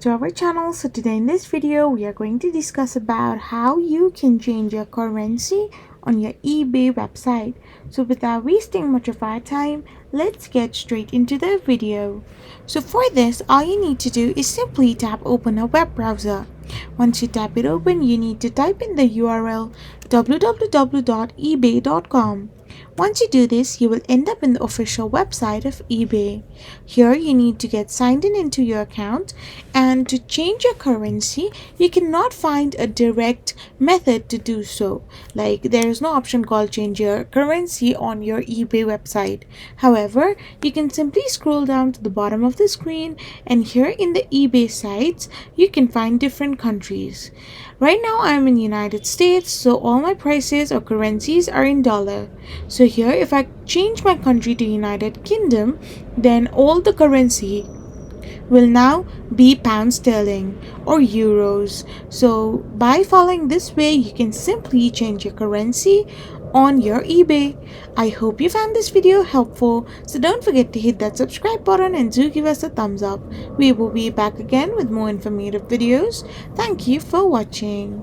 To our channel. So today in this video we are going to discuss about how you can change your currency on your eBay website. So without wasting much of our time, let's get straight into the video. So for this, all you need to do is simply tap open a web browser. Once you tap it open, you need to type in the URL www.ebay.com. Once you do this, you will end up in the official website of eBay. Here you need to get signed in into your account, and to change your currency, you cannot find a direct method to do so. Like there is no option called change your currency on your eBay website. However, you can simply scroll down to the bottom of the screen, and here in the eBay sites, you can find different countries. Right now I'm in United States, so all my prices or currencies are in dollar. So here if I change my country to United Kingdom, then all the currency will now be pound sterling or euros. So by following this way, you can simply change your currency on your eBay. I hope you found this video helpful, so don't forget to hit that subscribe button and do give us a thumbs up. We will be back again with more informative videos. Thank you for watching.